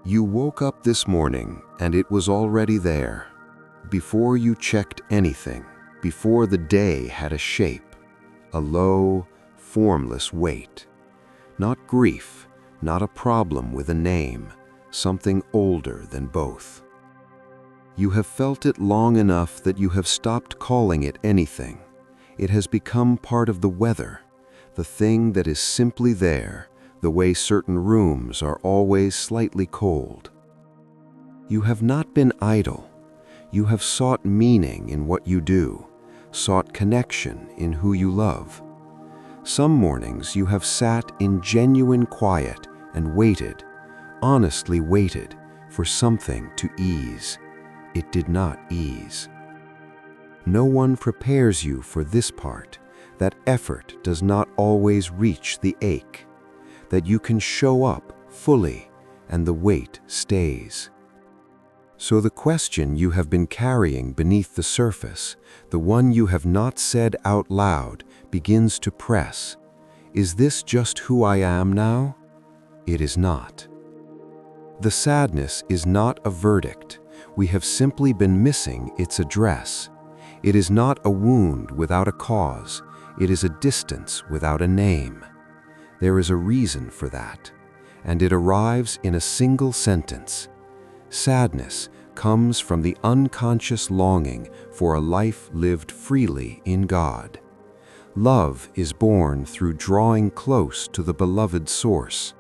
You woke up this morning and it was already there. Before you checked anything, before the day had a shape, a low, formless weight. Not grief, not a problem with a name, something older than both. You have felt it long enough that you have stopped calling it anything. It has become part of the weather, the thing that is simply there, the way certain rooms are always slightly cold. You have not been idle. You have sought meaning in what you do, sought connection in who you love. Some mornings you have sat in genuine quiet and waited, honestly waited, for something to ease. It did not ease. No one prepares you for this part, that effort does not always reach the ache, that you can show up fully and the weight stays. So the question you have been carrying beneath the surface, the one you have not said out loud, begins to press. Is this just who I am now? It is not. The sadness is not a verdict. We have simply been missing its address. It is not a wound without a cause. It is a distance without a name. There is a reason for that, and it arrives in a single sentence. Sadness comes from the unconscious longing for a life lived freely in God. Love is born through drawing close to the beloved source.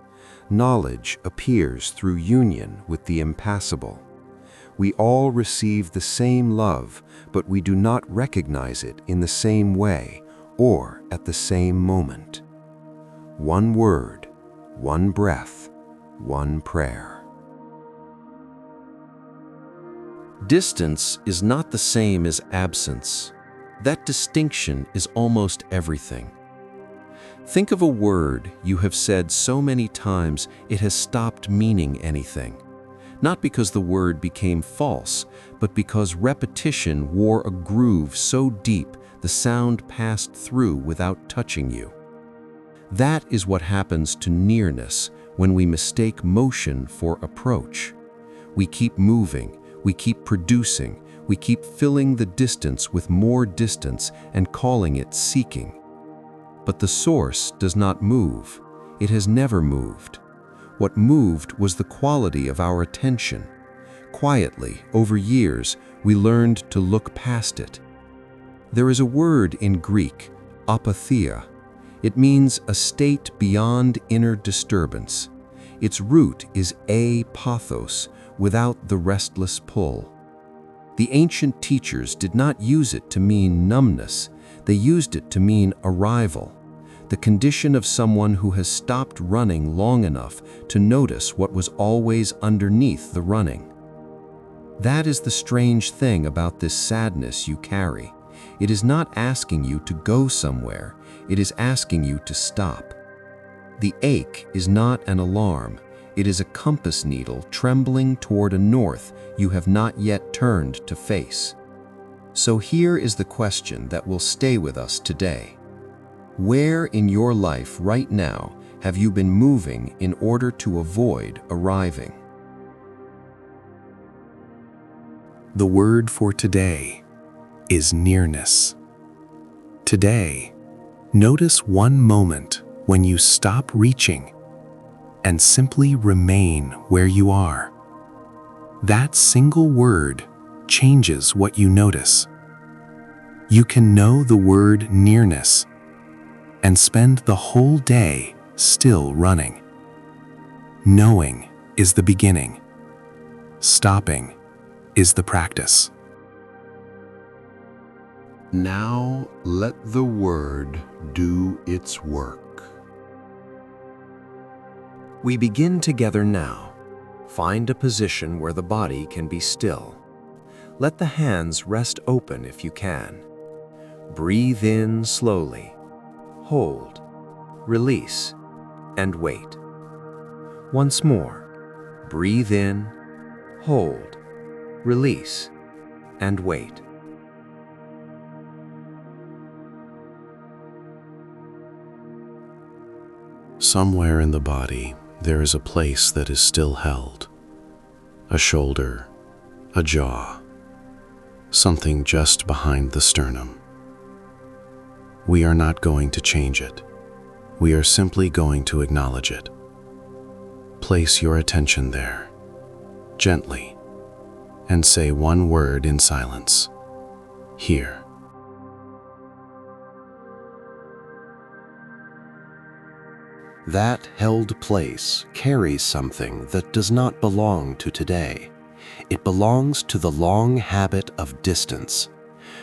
Knowledge appears through union with the impassible. We all receive the same love, but we do not recognize it in the same way or at the same moment. One word, one breath, one prayer. Distance is not the same as absence. That distinction is almost everything. Think of a word you have said so many times it has stopped meaning anything. Not because the word became false, but because repetition wore a groove so deep the sound passed through without touching you. That is what happens to nearness when we mistake motion for approach. We keep moving, we keep producing, we keep filling the distance with more distance and calling it seeking. But the source does not move. It has never moved. What moved was the quality of our attention. Quietly, over years, we learned to look past it. There is a word in Greek, apatheia. It means a state beyond inner disturbance. Its root is pathos, without the restless pull. The ancient teachers did not use it to mean numbness. They used it to mean arrival, the condition of someone who has stopped running long enough to notice what was always underneath the running. That is the strange thing about this sadness you carry. It is not asking you to go somewhere, it is asking you to stop. The ache is not an alarm, it is a compass needle trembling toward a north you have not yet turned to face. So here is the question that will stay with us today. Where in your life right now have you been moving in order to avoid arriving? The word for today is nearness. Today, notice one moment when you stop reaching and simply remain where you are. That single word changes what you notice. You can know the word nearness and spend the whole day still running. Knowing is the beginning. Stopping is the practice. Now let the word do its work. We begin together now. Find a position where the body can be still. Let the hands rest open if you can. Breathe in slowly. Hold, release, and wait. Once more, breathe in, hold, release, and wait. Somewhere in the body, there is a place that is still held, a shoulder, a jaw, something just behind the sternum. We are not going to change it. We are simply going to acknowledge it. Place your attention there, gently, and say one word in silence. Here. That held place carries something that does not belong to today. It belongs to the long habit of distance,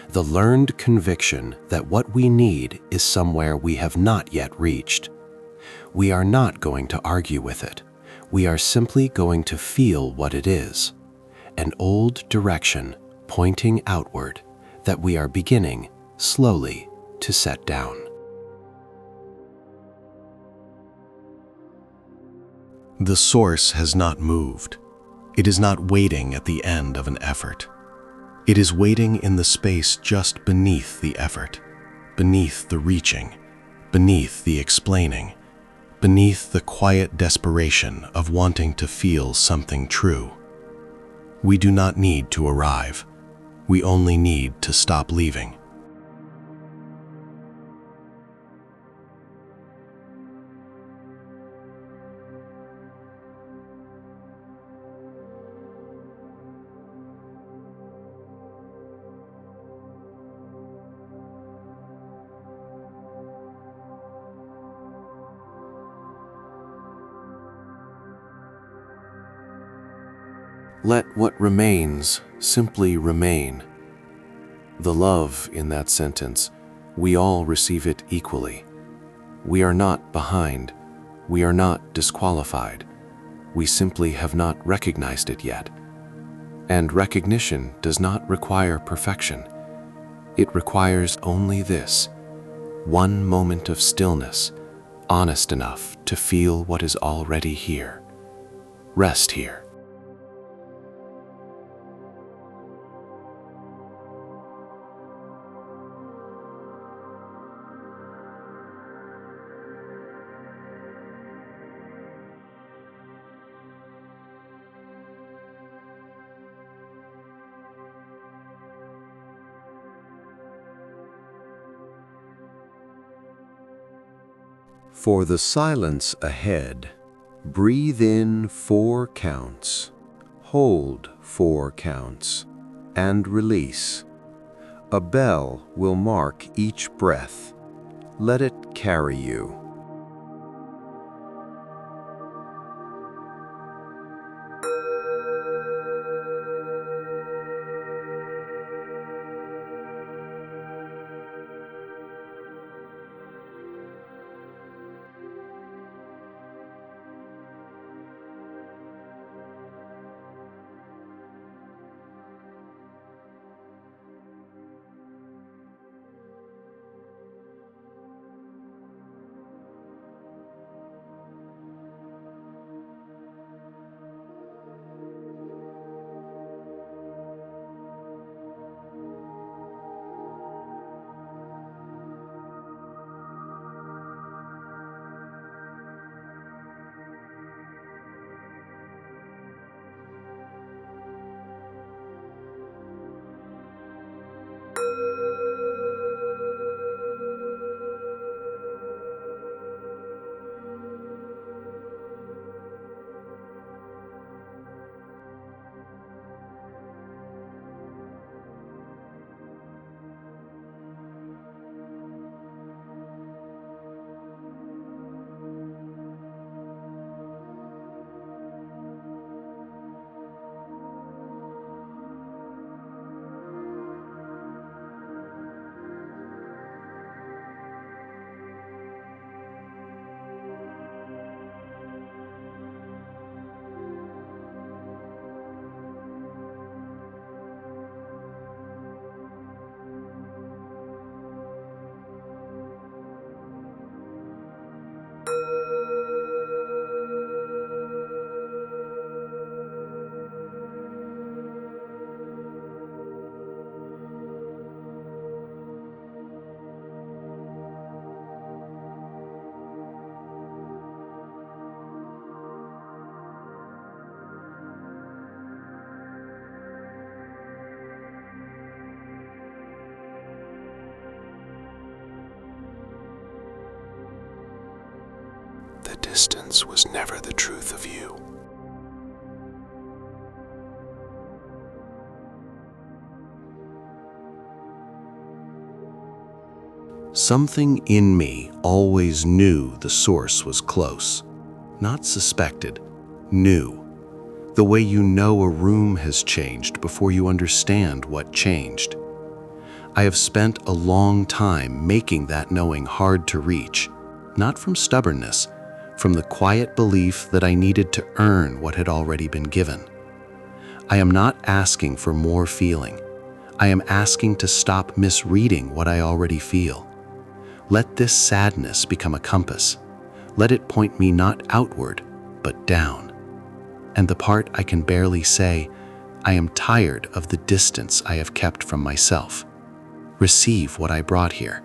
the learned conviction that what we need is somewhere we have not yet reached. We are not going to argue with it. We are simply going to feel what it is, an old direction pointing outward that we are beginning, slowly, to set down. The source has not moved. It is not waiting at the end of an effort. It is waiting in the space just beneath the effort, beneath the reaching, beneath the explaining, beneath the quiet desperation of wanting to feel something true. We do not need to arrive. We only need to stop leaving. Let what remains simply remain. The love in that sentence, we all receive it equally. We are not behind. We are not disqualified. We simply have not recognized it yet. And recognition does not require perfection. It requires only this, one moment of stillness, honest enough to feel what is already here. Rest here. For the silence ahead, breathe in 4 counts, hold 4 counts, and release. A bell will mark each breath. Let it carry you. distance was never the truth of you. Something in me always knew the source was close. Not suspected, knew. The way you know a room has changed before you understand what changed. I have spent a long time making that knowing hard to reach, not from stubbornness, from the quiet belief that I needed to earn what had already been given. I am not asking for more feeling. I am asking to stop misreading what I already feel. Let this sadness become a compass. Let it point me not outward, but down. And the part I can barely say, I am tired of the distance I have kept from myself. Receive what I brought here,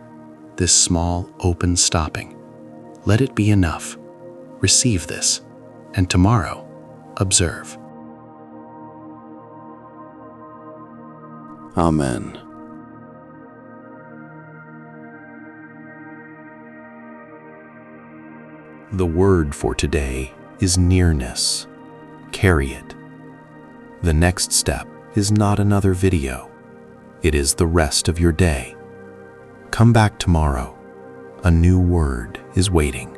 this small, open stopping. Let it be enough. Receive this, and tomorrow, observe. Amen. The word for today is nearness. Carry it. The next step is not another video. It is the rest of your day. Come back tomorrow. A new word is waiting.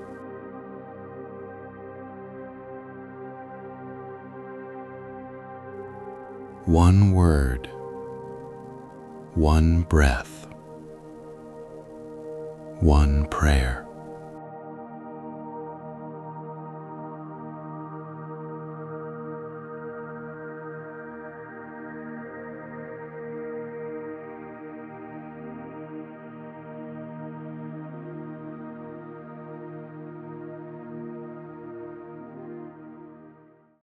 One word, one breath, one prayer.